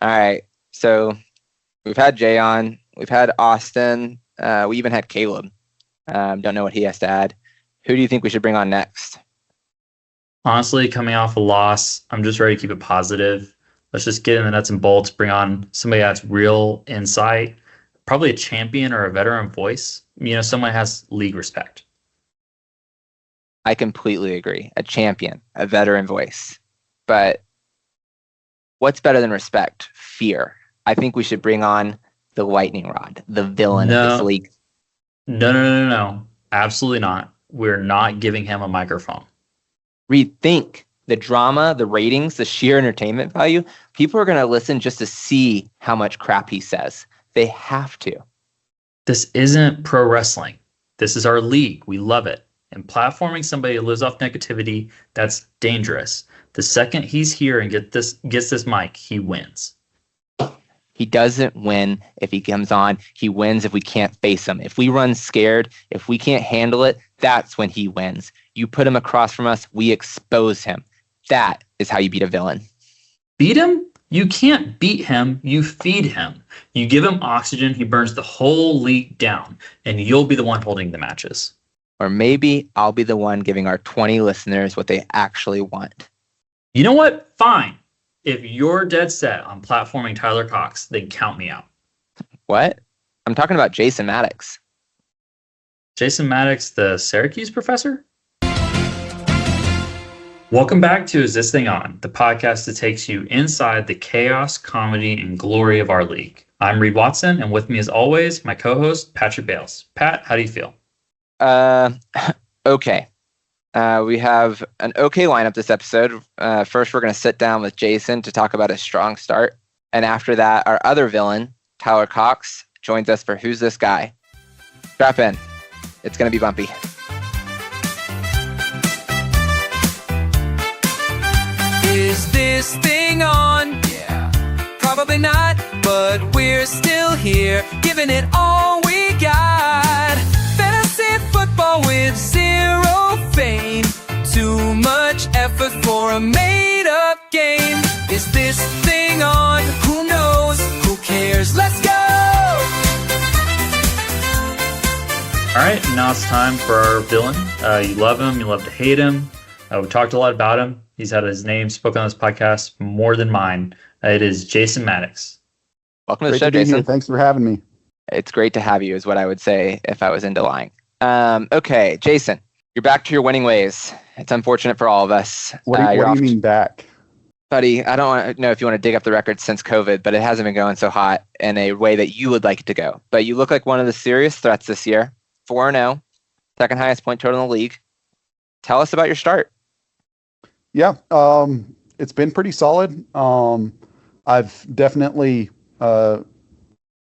All right. So we've had Jay on. We've had Austin. We even had Caleb. Don't know what he has to add. Who do you think we should bring on next? Honestly, coming off a loss, I'm just ready to keep it positive. Let's just get in the nuts and bolts, bring on somebody that's real insight, probably a champion or a veteran voice. Someone has league respect. I completely agree. A champion, a veteran voice. But what's better than respect? Fear. I think we should bring on the lightning rod, the villain of this league. No. Absolutely not. We're not giving him a microphone. Rethink the drama, the ratings, the sheer entertainment value. People are going to listen just to see how much crap he says. They have to. This isn't pro wrestling. This is our league. We love it. And platforming somebody who lives off negativity, that's dangerous. The second he's here and gets this mic, he wins. He doesn't win if he comes on. He wins if we can't face him. If we run scared, if we can't handle it, that's when he wins. You put him across from us, we expose him. That is how you beat a villain. Beat him? You can't beat him. You feed him. You give him oxygen. He burns the whole league down, and you'll be the one holding the matches. Or maybe I'll be the one giving our 20 listeners what they actually want. You know what? Fine. If you're dead set on platforming Tyler Cox, then count me out. What? I'm talking about Jason Maddox. Jason Maddox, the Syracuse professor? Welcome back to Is This Thing On, the podcast that takes you inside the chaos, comedy, and glory of our league. I'm Reed Watson, and with me as always, my co-host, Patrick Bales. Pat, how do you feel? Okay. We have an okay lineup this episode. First, we're going to sit down with Jason to talk about a strong start. And after that, our other villain, Tyler Cox, joins us for Who's This Guy? Strap in. It's going to be bumpy. Is this thing on? Yeah. Probably not, but we're still here, giving it all we got. Fantasy football with zero fame. Too much effort for a made-up game. Is this thing on? Who knows? Who cares? Let's go! All right, now it's time for our villain. You love him, you love to hate him. We talked a lot about him. He's had his name spoken on this podcast more than mine. It is Jason Maddox. Welcome to the show, Jason. Thanks for having me. It's great to have you, is what I would say if I was into lying. Okay, Jason, you're back to your winning ways. It's unfortunate for all of us. What do you mean back? Buddy, I don't know if you want to dig up the record since COVID, but it hasn't been going so hot in a way that you would like it to go. But you look like one of the serious threats this year. 4-0, second highest point total in the league. Tell us about your start. Yeah, it's been pretty solid. I've definitely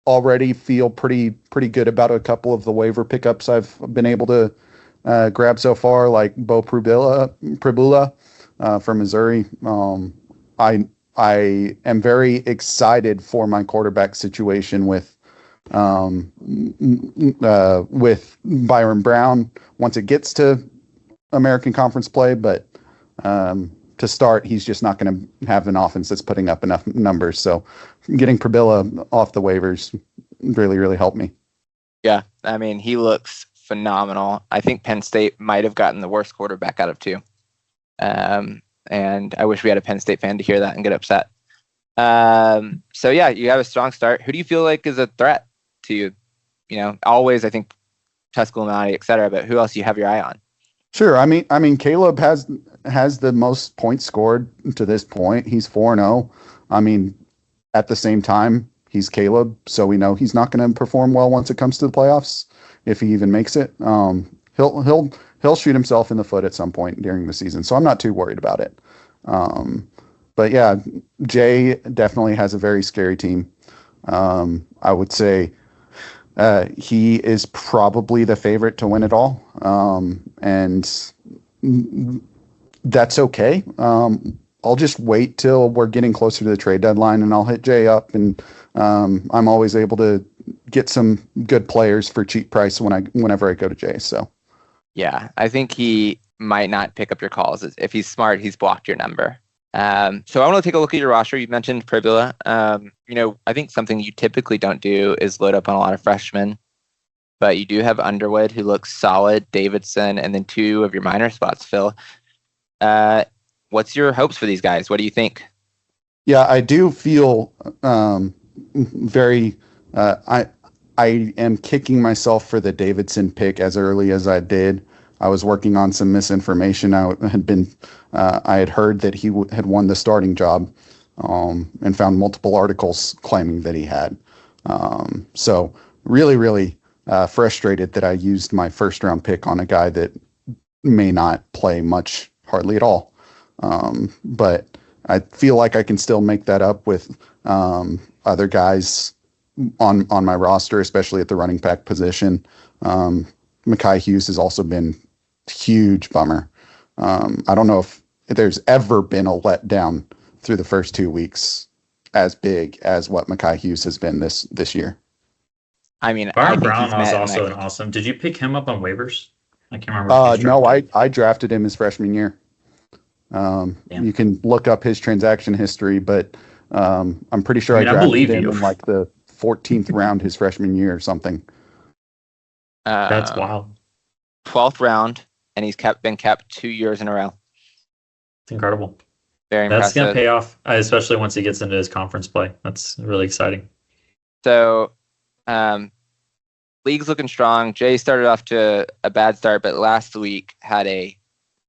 already feel pretty good about a couple of the waiver pickups I've been able to grab so far, like Bo Pribula from Missouri. I am very excited for my quarterback situation with Byron Brown once it gets to American Conference play, but to start, he's just not going to have an offense that's putting up enough numbers. So getting Pribilla off the waivers really helped me. Yeah, I mean, he looks phenomenal. I think Penn State might have gotten the worst quarterback out of two. And I wish we had a Penn State fan to hear that and get upset. So yeah, you have a strong start. Who do you feel like is a threat to you? You know, always, I think Tuscaloosa, et cetera, but who else do you have your eye on? Sure. I mean, Caleb has the most points scored to this point. He's 4-0. I mean, at the same time, he's Caleb, so we know he's not going to perform well once it comes to the playoffs, if he even makes it. He'll shoot himself in the foot at some point during the season, so I'm not too worried about it. But yeah, Jay definitely has a very scary team. I would say he is probably the favorite to win it all, and that's okay. I'll just wait till we're getting closer to the trade deadline, and I'll hit Jay up, and I'm always able to get some good players for cheap price whenever I go to Jay. So, yeah, I think he might not pick up your calls. If he's smart, he's blocked your number. So I want to take a look at your roster. You mentioned Pribula. I think something you typically don't do is load up on a lot of freshmen, but you do have Underwood, who looks solid, Davidson, and then 2 of your minor spots, Phil. What's your hopes for these guys? What do you think? Yeah, I do feel very. I am kicking myself for the Davidson pick as early as I did. I was working on some misinformation. I had heard that he had won the starting job, and found multiple articles claiming that he had. So really frustrated that I used my first round pick on a guy that may not play much, hardly at all. But I feel like I can still make that up with other guys on my roster, especially at the running back position. Mekhi Hughes has also been a huge bummer. I don't know if there's ever been a letdown through the first 2 weeks as big as what Mekhi Hughes has been this year. I mean, Byron Brown was also an awesome. Did you pick him up on waivers? I can't remember. No, I drafted him his freshman year. You can look up his transaction history, but I'm pretty sure I drafted him in like the 14th round his freshman year or something. That's wild. 12th round, and he's been kept 2 years in a row. It's incredible. Very impressive. That's going to pay off, especially once he gets into his conference play. That's really exciting. So, league's looking strong. Jay started off to a bad start, but last week had a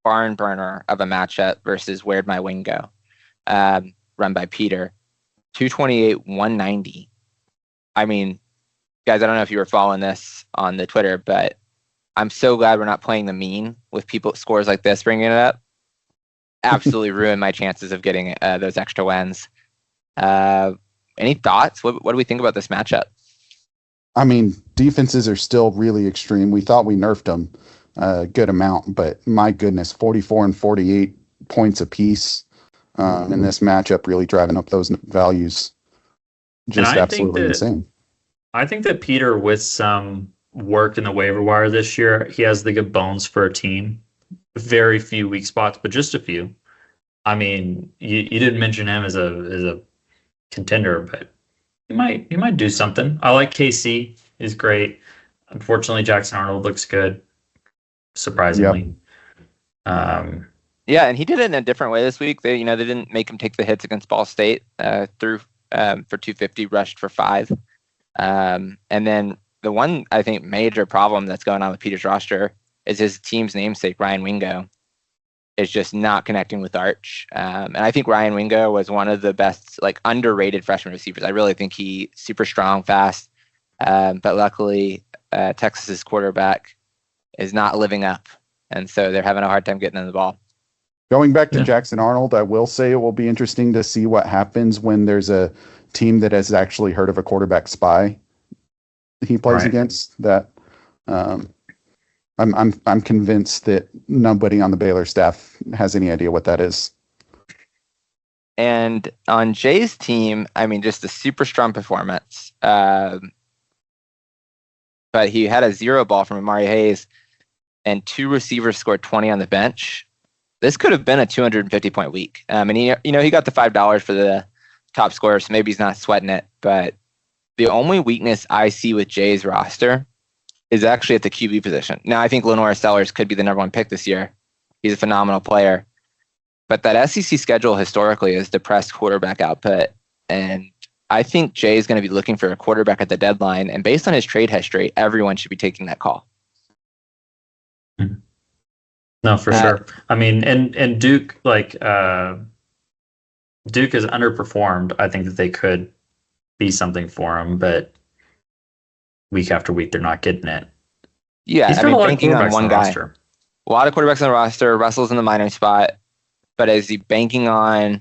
barn burner of a matchup versus Where'd My Wing Go, run by Peter. 228, 190. I mean, guys, I don't know if you were following this on the Twitter, but I'm so glad we're not playing the mean with people scores like this bringing it up. Absolutely ruined my chances of getting those extra wins. Any thoughts? What do we think about this matchup? I mean, defenses are still really extreme. We thought we nerfed them a good amount, but my goodness, 44 and 48 points apiece in this matchup, really driving up those values. Just absolutely insane. I think that Peter, with some work in the waiver wire this year, he has the good bones for a team. Very few weak spots, but just a few. I mean, you didn't mention him as a contender, but he might do something. I like KC. He's great. Unfortunately, Jackson Arnold looks good, surprisingly. Yep. Yeah, and he did it in a different way this week. They didn't make him take the hits against Ball State. Threw for 250, rushed for 5. And then the one, I think, major problem that's going on with Peter's roster is his team's namesake, Ryan Wingo, is just not connecting with Arch. And I think Ryan Wingo was one of the best, underrated freshman receivers. I really think he's super strong, fast. But luckily, Texas's quarterback is not living up. And so they're having a hard time getting in the ball. Going back to Jackson Arnold, I will say it will be interesting to see what happens when there's a team that has actually heard of a quarterback spy he plays against. That I'm convinced that nobody on the Baylor staff has any idea what that is. And on Jay's team, I mean, just a super strong performance. But he had a 0 ball from Amari Hayes, and 2 receivers scored 20 on the bench. This could have been a 250-point week. And he got the $5 for the top scorer, so maybe he's not sweating it. But the only weakness I see with Jay's roster is actually at the QB position. Now, I think Lenore Sellers could be the number 1 pick this year. He's a phenomenal player. But that SEC schedule historically has depressed quarterback output. And I think Jay is going to be looking for a quarterback at the deadline. And based on his trade history, everyone should be taking that call. No, for sure. I mean, and Duke, Duke has underperformed. I think that they could be something for him, but week after week, they're not getting it. Yeah, banking on one guy. A lot of quarterbacks on the roster. Russell's in the minor spot, but is he banking on?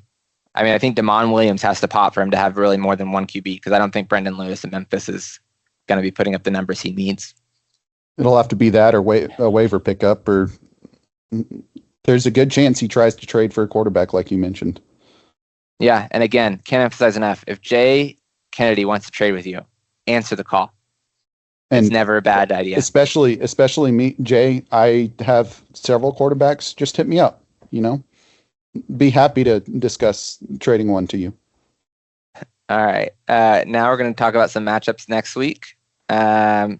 I mean, I think Damon Williams has to pop for him to have really more than one QB, because I don't think Brendan Lewis in Memphis is going to be putting up the numbers he needs. It'll have to be that or a waiver pickup, or there's a good chance he tries to trade for a quarterback like you mentioned. Yeah, and again, can't emphasize enough. If Jay Kennedy wants to trade with you, answer the call. And it's never a bad idea. Especially me, Jay. I have several quarterbacks. Just hit me up. be happy to discuss trading one to you. All right. Now we're going to talk about some matchups next week.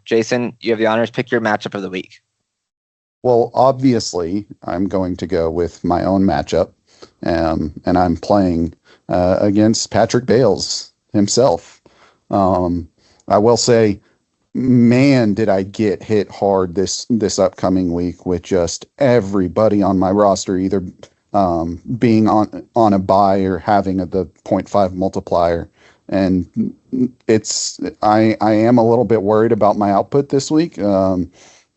Jason, you have the honors. Pick your matchup of the week. Well, obviously, I'm going to go with my own matchup, and I'm playing against Patrick Bales himself. I will say, man, did I get hit hard this upcoming week with just everybody on my roster either being on a bye or having the 0.5 multiplier. And I am a little bit worried about my output this week.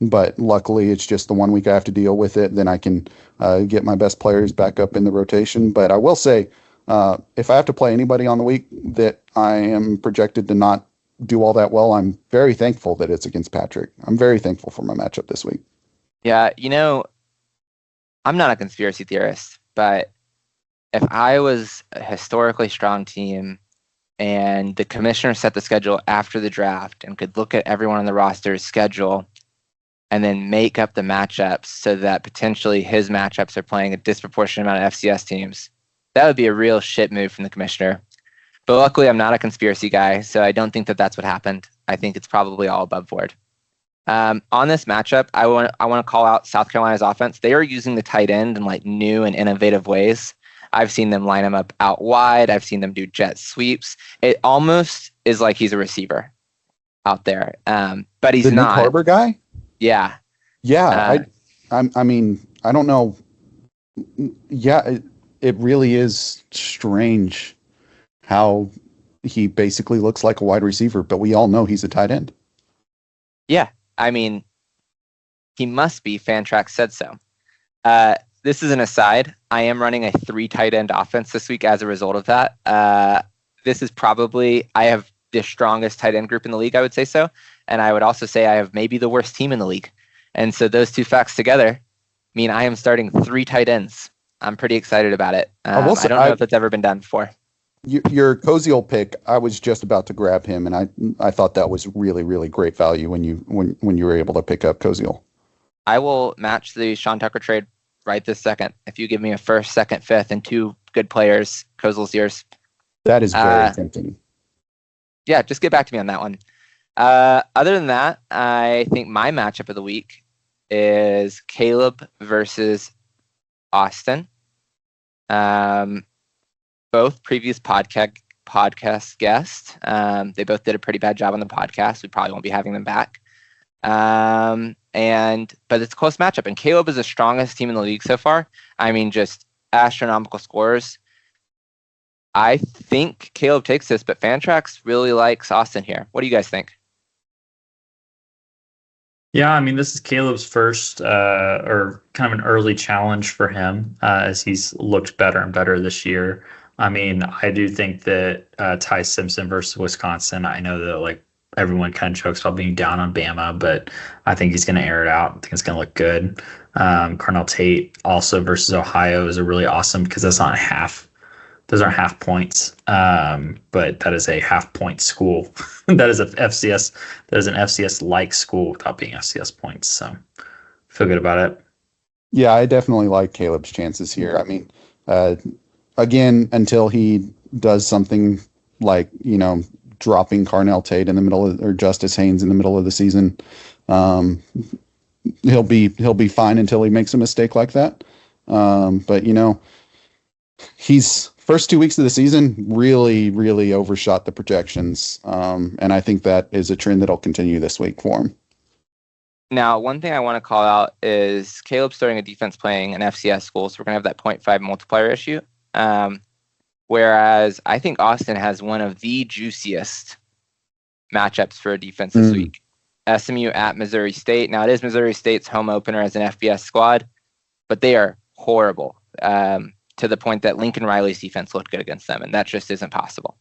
But luckily, it's just the 1 week I have to deal with it. Then I can get my best players back up in the rotation. But I will say, if I have to play anybody on the week that I am projected to not do all that well, I'm very thankful that it's against Patrick. I'm very thankful for my matchup this week. Yeah, I'm not a conspiracy theorist, but if I was a historically strong team and the commissioner set the schedule after the draft and could look at everyone on the roster's schedule and then make up the matchups so that potentially his matchups are playing a disproportionate amount of FCS teams, that would be a real shit move from the commissioner. But luckily, I'm not a conspiracy guy, so I don't think that that's what happened. I think it's probably all above board. On this matchup, I want to call out South Carolina's offense. They are using the tight end in like new and innovative ways. I've seen them line him up out wide. I've seen them do jet sweeps. It almost is like he's a receiver out there, but he's the not. Nick Harbor guy? Yeah. I mean, I don't know. Yeah, it really is strange how he basically looks like a wide receiver, but we all know he's a tight end. Yeah. I mean, he must be. Fantrax said so. This is an aside. I am running a 3 tight end offense this week as a result of that. This is probably, I have the strongest tight end group in the league, I would say so. And I would also say I have maybe the worst team in the league. And so those two facts together mean I am starting 3 tight ends. I'm pretty excited about it. I don't know if that's ever been done before. Your Koziel pick, I was just about to grab him, and I thought that was really, really great value when you were able to pick up Koziel. I will match the Sean Tucker trade right this second. If you give me a first, second, fifth, and 2 good players, Koziel's yours. That is very tempting. Yeah, just get back to me on that one. Other than that, I think my matchup of the week is Caleb versus Austin. Both previous podcast guests. They both did a pretty bad job on the podcast. We probably won't be having them back. But it's a close matchup, and Caleb is the strongest team in the league so far. I mean, just astronomical scores. I think Caleb takes this, but Fantrax really likes Austin here. What do you guys think? Yeah, I mean, this is Caleb's first or kind of an early challenge for him as he's looked better and better this year. I mean, I do think that Ty Simpson versus Wisconsin, I know that like everyone kind of jokes about being down on Bama, but I think he's going to air it out. I think it's going to look good. Carnell Tate also versus Ohio is a really awesome because that's not half. Those aren't half points, but that is a half point school. That is an FCS like school without being FCS points. So feel good about it. Yeah, I definitely like Caleb's chances here. I mean, again, until he does something like, dropping Carnell Tate in the middle or Justice Haynes in the middle of the season, he'll be fine until he makes a mistake like that. But he's first 2 weeks of the season really, really overshot the projections. And I think that is a trend that'll continue this week for him. Now, one thing I want to call out is Caleb's starting a defense playing an FCS school, so we're going to have that 0.5 multiplier issue. Whereas I think Austin has one of the juiciest matchups for a defense this week. SMU at Missouri State. Now, it is Missouri State's home opener as an FBS squad, but they are horrible to the point that Lincoln Riley's defense looked good against them, and that just isn't possible.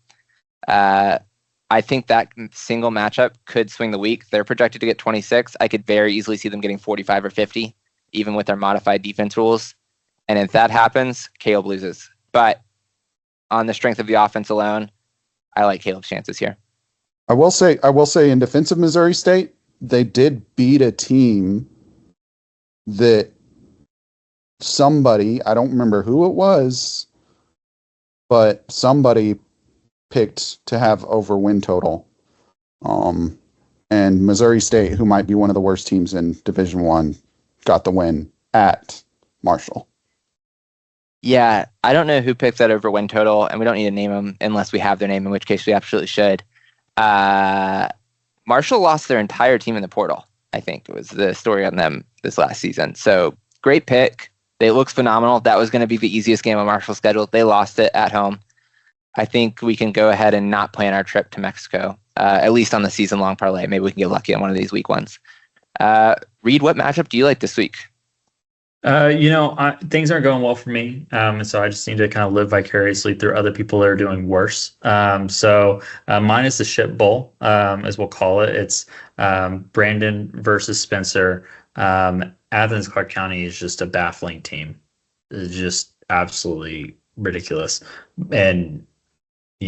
I think that single matchup could swing the week. They're projected to get 26. I could very easily see them getting 45 or 50, even with their modified defense rules. And if that happens, Caleb loses. But on the strength of the offense alone, I like Caleb's chances here. I will say in defense of Missouri State, they did beat a team that somebody, I don't remember who it was, but somebody picked to have over win total. And Missouri State, who might be one of the worst teams in Division I, got the win at Marshall. Yeah, I don't know who picked that over win total, and we don't need to name them unless we have their name, in which case we absolutely should. Marshall lost their entire team in the portal, I think it was the story on them this last season. So great pick. It looks phenomenal. That was going to be the easiest game on Marshall's schedule. They lost it at home. I think we can go ahead and not plan our trip to Mexico, at least on the season-long parlay. Maybe we can get lucky on one of these week ones. Reed, what matchup do you like this week? Things aren't going well for me, and so I just need to kind of live vicariously through other people that are doing worse. So mine is the Ship Bowl, as we'll call it. It's Brandon versus Spencer. Athens Clark County is just a baffling team. It's just absolutely ridiculous. And I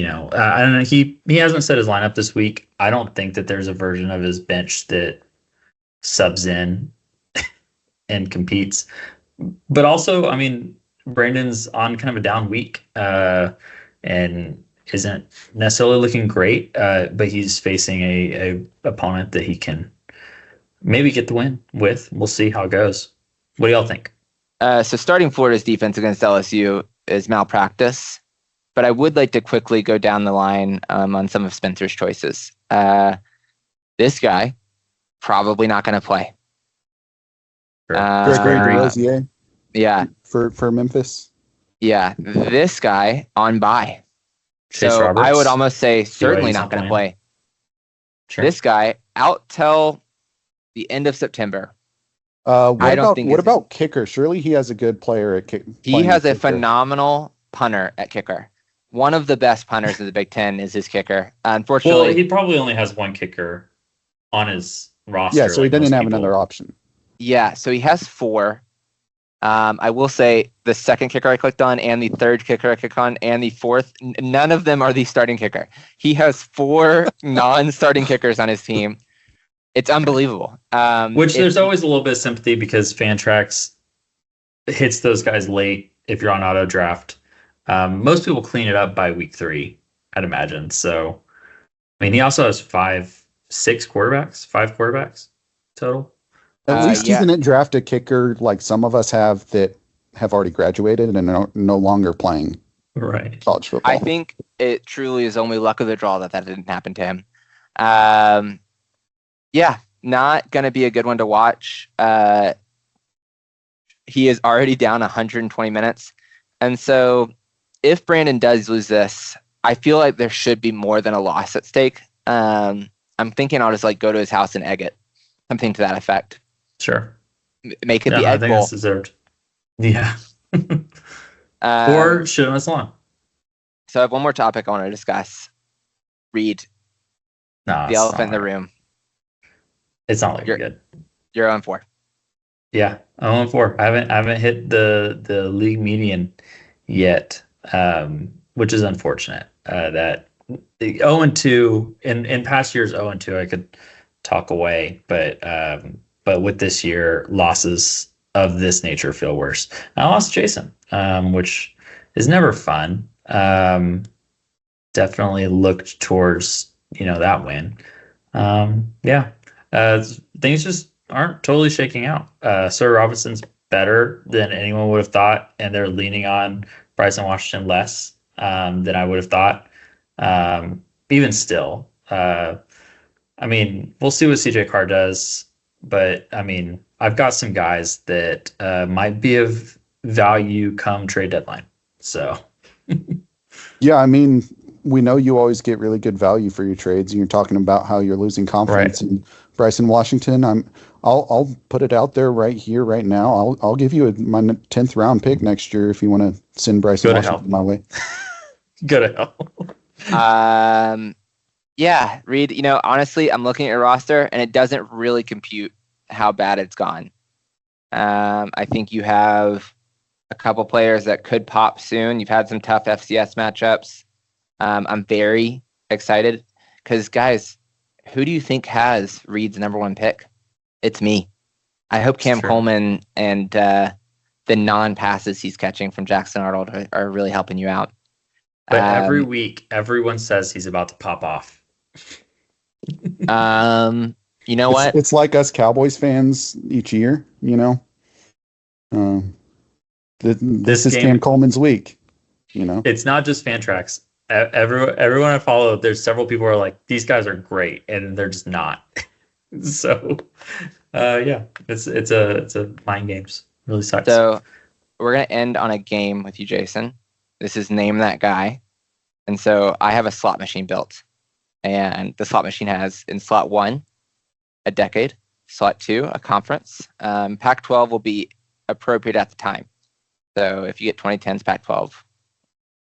don't know. He hasn't set his lineup this week. I don't think that there's a version of his bench that subs in and competes. But also, I mean, Brandon's on kind of a down week and isn't necessarily looking great. But he's facing a opponent that he can maybe get the win with. We'll see how it goes. What do y'all think? So starting Florida's defense against LSU is malpractice. But I would like to quickly go down the line on some of Spencer's choices. This guy, probably not going to play. Gregory DeRosier? Yeah. For Memphis? Yeah. This guy on bye. Chase So Roberts? I would almost say certainly he's not not going to playing. play. Sure. This guy out till the end of September. What I don't think it's- about kicker? Surely he has a good player at kick. He playing has a kicker. phenomenal punter at kicker. One of the best punters in the Big Ten is his kicker. Well, Unfortunately, he probably only has one kicker on his roster. Yeah, so he like didn't most have people. another option. yeah, so he has 4. I will say the second kicker I clicked on and the third kicker I clicked on and the fourth, none of them are the starting kicker. He has 4 non-starting kickers on his team. It's unbelievable. Which there's always a little bit of sympathy because Fantrax hits those guys late if you're on auto draft. Most people clean it up by week 3, I'd imagine. So, I mean, he also has 5 quarterbacks total. At least yeah. he didn't draft a kicker like some of us have that have already graduated and are no longer playing Right. college football. I think it truly is only luck of the draw that didn't happen to him. Yeah, not going to be a good one to watch. He is already down 120 minutes. And so if Brandon does lose this, I feel like there should be more than a loss at stake. I'm thinking I'll just go to his house and egg it. Something to that effect. Sure. Make it Yeah, the I egg think bowl. that's deserved. Yeah. Um, Or should have missed along. So I have one more topic I want to discuss. Read No, the elephant in the room. It's not looking You're- good. You're 0-4. Yeah, 0-4. I haven't hit the league median yet, which is unfortunate. That 0-2 in past years, 0-2 I could talk away, but with this year, losses of this nature feel worse. I lost Jason, which is never fun. Definitely looked towards that win. Things just aren't totally shaking out. Sir Robinson's better than anyone would have thought, and they're leaning on Bryson Washington less than I would have thought. Even still, I mean, we'll see what CJ Carr does, but I mean, I've got some guys that might be of value come trade deadline. So, Yeah, I mean, we know you always get really good value for your trades, and you're talking about how you're losing confidence in Bryson Washington. I'll put it out there right here, right now. I'll give you my 10th round pick next year if you want to send Bryson Washington my way. go to hell. Yeah, Reed, honestly, I'm looking at your roster and it doesn't really compute how bad it's gone. I think you have a couple players that could pop soon. You've had some tough FCS matchups. I'm very excited because, guys, who do you think has Reed's number 1 pick? It's me. I hope Cam Sure. Coleman and the non-passes he's catching from Jackson Arnold are really helping you out. But every week, everyone says he's about to pop off. You know what? It's like us Cowboys fans each year, you know. This is Cam Coleman's week, you know. It's not just Fantrax. Everyone I follow, there's several people who are like, these guys are great, and they're just not. So, yeah, it's a mind games. Really sucks. So we're gonna end on a game with you, Jason. This is Name That Guy, and so I have a slot machine built, and the slot machine has in slot 1 a decade, slot 2 a conference. Pac-12 will be appropriate at the time. So if you get 2010s Pac-12,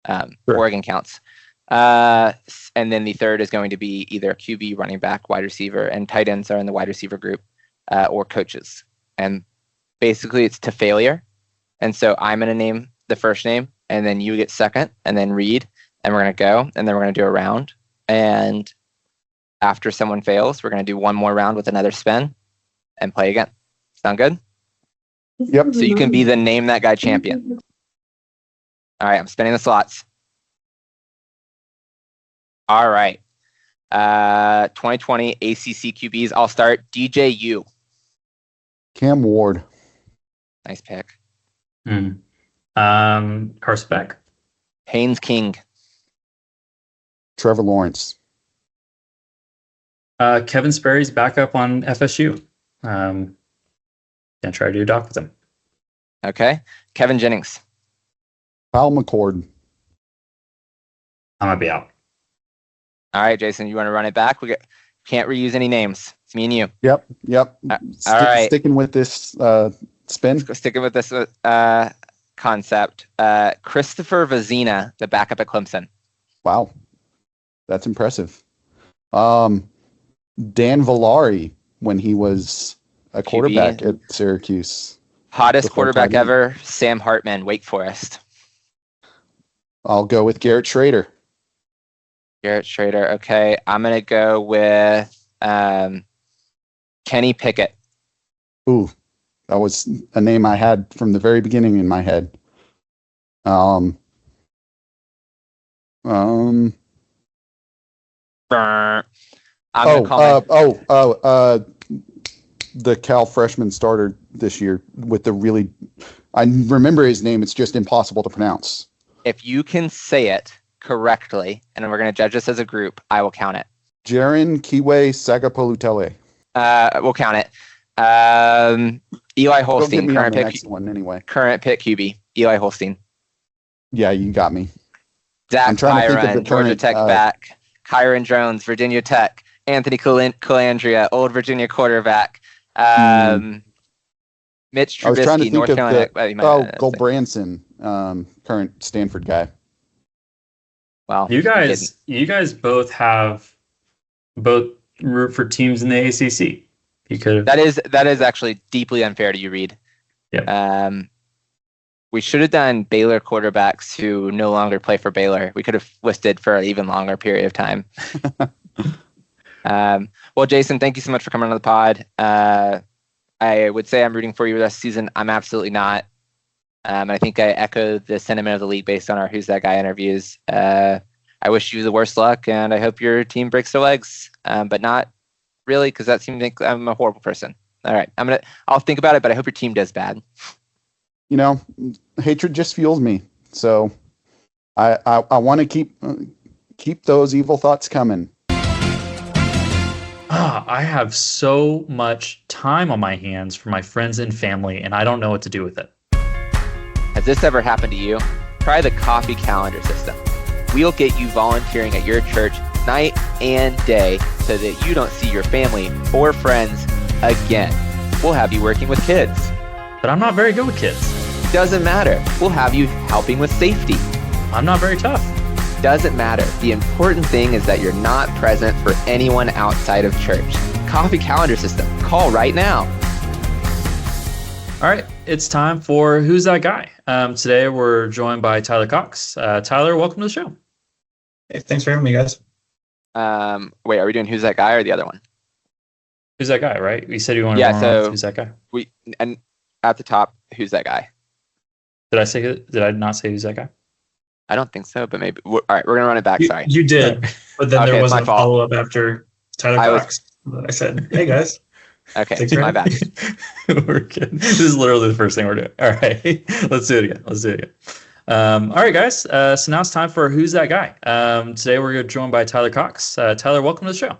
Sure. Oregon counts. And then the third is going to be either QB, running back, wide receiver, and tight ends are in the wide receiver group, or coaches. And basically it's to failure. And so I'm going to name the first name, and then you get second, and then read, and we're going to go, and then we're going to do a round. And after someone fails, we're going to do one more round with another spin and play again. Sound good? Yep. So you can be the Name That Guy champion. All right, I'm spinning the slots. All right. 2020 ACC QBs. I'll start. DJU. Cam Ward. Nice pick. Carson Beck. Haynes King. Trevor Lawrence. Kevin Sperry's back up on FSU. Gonna try to do a doc with him. Okay. Kevin Jennings. Kyle McCord. I might be out. All right, Jason, you want to run it back? Can't reuse any names. It's me and you. Yep. All right. Sticking with this spin. Sticking with this concept. Christopher Vazina, the backup at Clemson. Wow. That's impressive. Dan Villari, when he was a quarterback at Syracuse. Hottest quarterback ever, Sam Hartman, Wake Forest. I'll go with Garrett Schrader. Garrett Schrader. Okay, I'm going to go with Kenny Pickett. Ooh, that was a name I had from the very beginning in my head. The Cal freshman starter this year with the really, I remember his name. It's just impossible to pronounce. If you can say it correctly, and we're going to judge this as a group, I will count it. Jaren Kiwe Sagapolutele. We'll count it. Eli Holstein, current pick. Next one anyway. Current pick QB, Eli Holstein. Yeah, you got me. Zach Byron, Georgia Tech back. Kyron Jones, Virginia Tech. Anthony Calandria, old Virginia quarterback. Mitch Trubisky, North Carolina. Branson, current Stanford guy. Well, you guys both root for teams in the ACC. You could. That is actually deeply unfair to you, Reed. Yeah. We should have done Baylor quarterbacks who no longer play for Baylor. We could have listed for an even longer period of time. Well, Jason, thank you so much for coming on the pod. I would say I'm rooting for you this season. I'm absolutely not. I think I echo the sentiment of the league based on our Who's That Guy interviews. I wish you the worst luck, and I hope your team breaks their legs, but not really, because that seems like I'm a horrible person. All right, I'll think about it, but I hope your team does bad. You know, hatred just fuels me, so I want to keep those evil thoughts coming. I have so much time on my hands for my friends and family, and I don't know what to do with it. Has this ever happened to you? Try the coffee calendar system. We'll get you volunteering at your church night and day so that you don't see your family or friends again. We'll have you working with kids. But I'm not very good with kids. Doesn't matter. We'll have you helping with safety. I'm not very tough. Doesn't matter. The important thing is that you're not present for anyone outside of church. Coffee calendar system. Call right now. All right, it's time for Who's That Guy? Today we're joined by Tyler Cox. Tyler, welcome to the show. Hey, thanks for having me, guys. Wait, are we doing Who's That Guy or the other one? Who's That Guy, right? We said you wanted to Who's That Guy? And at the top, Who's That Guy? Did I not say who's that guy? I don't think so, but maybe. All right, we're gonna run it back. Sorry. You did, but then Okay, there it's my wasn't a fault. follow up after Tyler I was- Cox. I said, "Hey guys, Okay, Take your my bad. We're good. This is literally the first thing we're doing. All right, let's do it again. All right, guys. So now it's time for Who's That Guy? Today we're joined by Tyler Cox. Tyler, welcome to the show.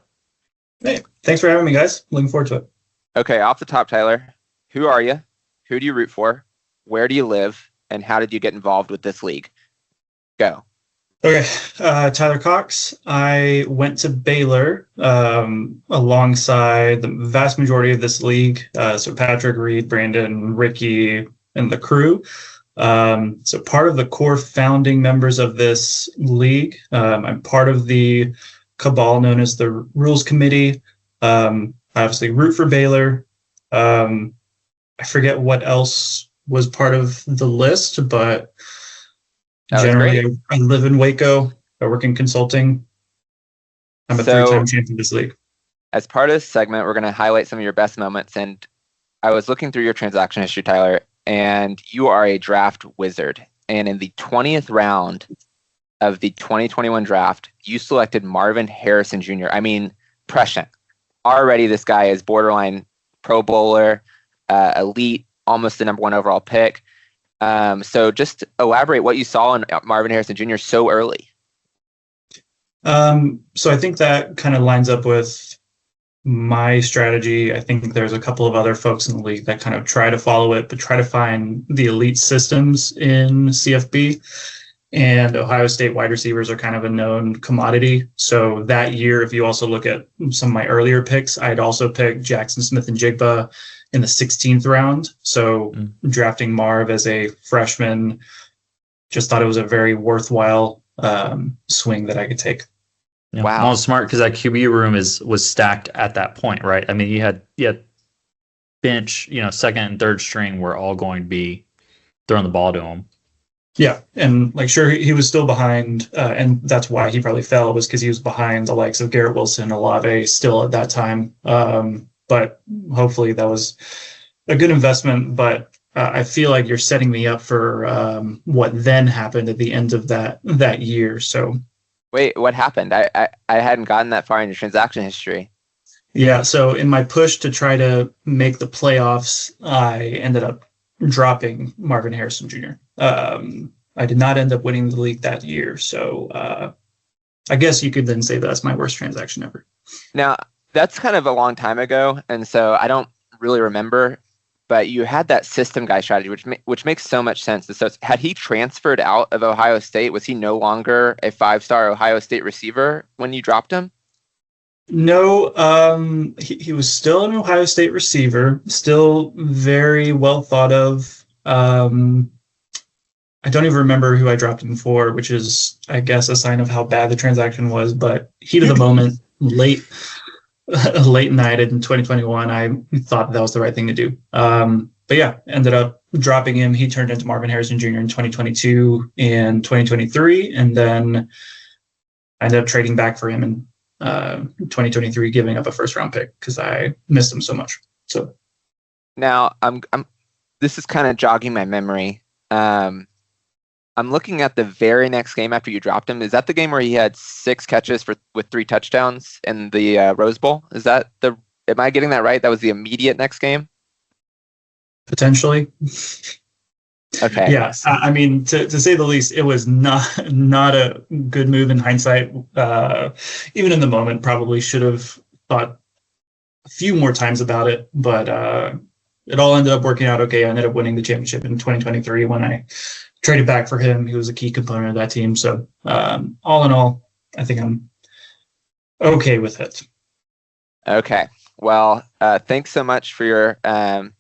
hey, thanks for having me, guys. Looking forward to it." Okay, off the top, Tyler, who are you? Who do you root for? Where do you live? And how did you get involved with this league? Go. Okay, Tyler Cox. I went to Baylor alongside the vast majority of this league. So Patrick, Reed, Brandon, Ricky, and the crew. So part of the core founding members of this league. I'm part of the cabal known as the Rules Committee. I obviously root for Baylor. I forget what else was part of the list, but generally I live in Waco. I work in consulting. I'm a three-time champion of this league. As part of this segment, we're going to highlight some of your best moments. And I was looking through your transaction history, Tyler, and you are a draft wizard. And in the 20th round of the 2021 draft, you selected Marvin Harrison Jr. I mean, prescient. Already this guy is borderline Pro Bowler, elite, almost the number one overall pick. So just elaborate what you saw in Marvin Harrison Jr. so early. So I think that kind of lines up with my strategy. I think there's a couple of other folks in the league that kind of try to follow it, but try to find the elite systems in CFB. And Ohio State wide receivers are kind of a known commodity. So that year, if you also look at some of my earlier picks, I'd also picked Jackson Smith and Jigba in the 16th round. So drafting Marv as a freshman, just thought it was a very worthwhile swing that I could take. Yeah. Wow. Well, smart because that QB room was stacked at that point, right? I mean, you had bench, second and third string were all going to be throwing the ball to him. Yeah, and sure, he was still behind, and that's why he probably fell, was because he was behind the likes of Garrett Wilson, Olave still at that time. But hopefully that was a good investment. But I feel like you're setting me up for what then happened at the end of that year. So Wait, what happened? I hadn't gotten that far in your transaction history. yeah, so in my push to try to make the playoffs, I ended up dropping Marvin Harrison Jr. I did not end up winning the league that year, so I guess you could then say that's my worst transaction ever. Now, that's kind of a long time ago, and so I don't really remember, but you had that system guy strategy, which makes so much sense. So had he transferred out of Ohio State? Was he no longer a five-star Ohio State receiver when you dropped him? No, he was still an Ohio State receiver, still very well thought of. I don't even remember who I dropped him for, which is, I guess, a sign of how bad the transaction was. But heat of the moment, late night in 2021, I thought that was the right thing to do. But yeah, ended up dropping him. He turned into Marvin Harrison Jr. in 2022 and 2023, and then I ended up trading back for him in 2023, giving up a first-round pick because I missed him so much. So now this is kind of jogging my memory. I'm looking at the very next game after you dropped him. Is that the game where he had 6 catches with 3 touchdowns in the Rose Bowl? Is that am I getting that right? That was the immediate next game? potentially. Okay. Yeah, I mean, to say the least, it was not a good move in hindsight. Even in the moment, probably should have thought a few more times about it. But it all ended up working out okay. I ended up winning the championship in 2023 when I traded back for him. He was a key component of that team. So all in all, I think I'm okay with it. Okay. Well, thanks so much for your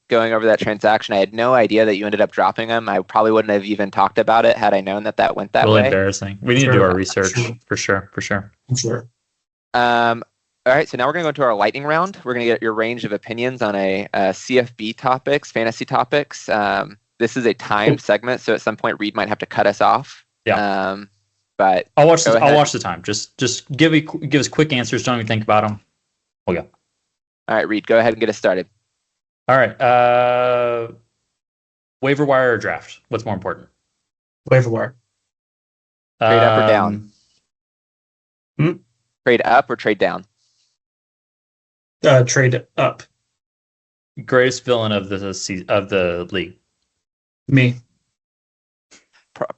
going over that transaction. I had no idea that you ended up dropping him. I probably wouldn't have even talked about it had I known that went that Really way. embarrassing. We need to do our research for sure. I'm sure. All right, so now we're going to go into our lightning round. We're going to get your range of opinions on a CFB topics, fantasy topics. This is a timed segment, so at some point Reed might have to cut us off. Yeah. But I'll watch the time. Just give us quick answers. Don't even think about them. We'll go. All right, Reed, go ahead and get us started. All right. Waiver wire or draft? What's more important? Waiver wire. Trade up or down? Trade up or trade down? Trade up. Greatest villain of the league. Me.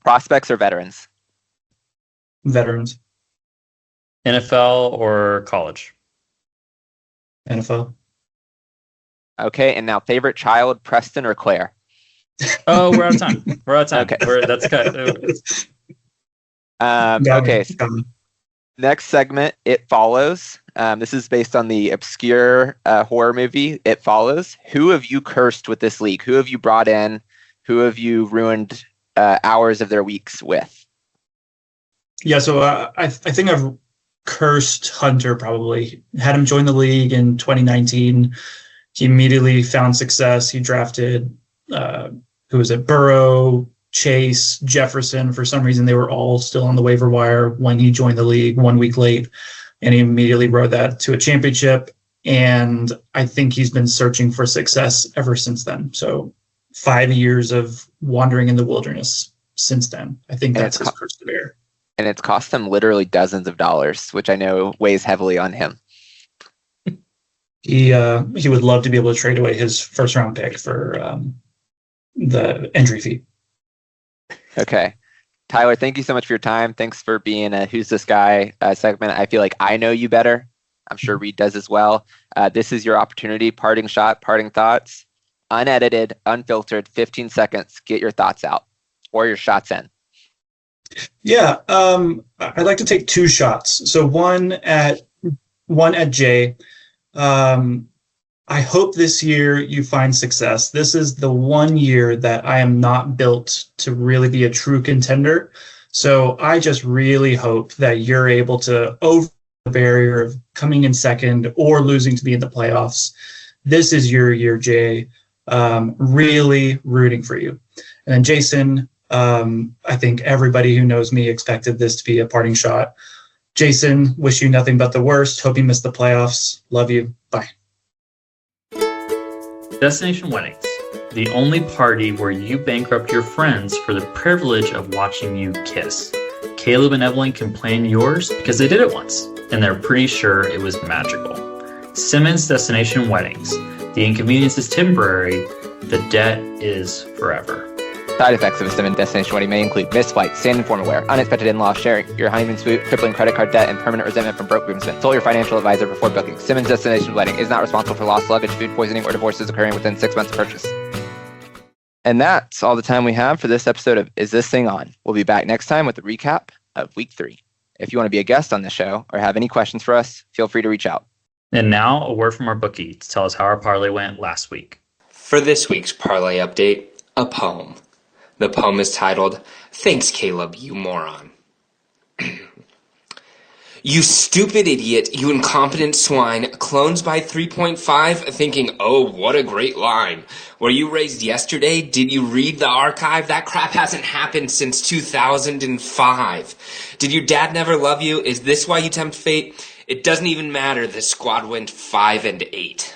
Prospects or veterans? Veterans. NFL or college? NFL. Okay, and now favorite child, Preston or Claire? Oh, we're out of time. We're out of time. Okay. That's cut. Okay. Next segment, It Follows. This is based on the obscure horror movie, It Follows. Who have you cursed with this league? Who have you brought in? Who have you ruined hours of their weeks with? Yeah, so I think I've cursed Hunter probably. Had him join the league in 2019. He immediately found success. He drafted, who was it, Burrow, Chase, Jefferson. For some reason, they were all still on the waiver wire when he joined the league 1 week late. And he immediately rode that to a championship. And I think he's been searching for success ever since then. So 5 years of wandering in the wilderness since then. I think that's his curse to bear. And it's cost him literally dozens of dollars, which I know weighs heavily on him. He would love to be able to trade away his first round pick for the entry fee. Okay. Tyler, thank you so much for your time. Thanks for being a Who's This Guy segment. I feel like I know you better. I'm sure Reed does as well. This is your opportunity. Parting shot, parting thoughts. Unedited, unfiltered, 15 seconds. Get your thoughts out or your shots in. Yeah, I'd like to take 2 shots. So one at Jay. I hope this year you find success. This is the 1 year that I am not built to really be a true contender. So I just really hope that you're able to over the barrier of coming in second or losing to be in the playoffs. This is your year, Jay. Really rooting for you. And then Jason, I think everybody who knows me expected this to be a parting shot. Jason, wish you nothing but the worst. Hope you miss the playoffs. Love you. Bye. Destination Weddings, the only party where you bankrupt your friends for the privilege of watching you kiss. Caleb and Evelyn can plan yours because they did it once, and they're pretty sure it was magical. Simmons Destination Weddings, the inconvenience is temporary, the debt is forever. Side effects of a Simmons Destination Wedding may include missed flights, sand and formal wear, unexpected in-law sharing, your honeymoon swoop, crippling credit card debt, and permanent resentment from broke groomsmen. Consult your financial advisor before booking. Simmons Destination Wedding is not responsible for lost luggage, food poisoning, or divorces occurring within 6 months of purchase. And that's all the time we have for this episode of Is This Thing On? We'll be back next time with a recap of Week 3. If you want to be a guest on the show or have any questions for us, feel free to reach out. And now, a word from our bookie to tell us how our parlay went last week. For this week's parlay update, a poem. The poem is titled, Thanks, Caleb, you moron. You stupid idiot, you incompetent swine, clones by 3.5, thinking, oh, what a great line. Were you raised yesterday? Did you read the archive? That crap hasn't happened since 2005. Did your dad never love you? Is this why you tempt fate? It doesn't even matter, the squad went 5-8.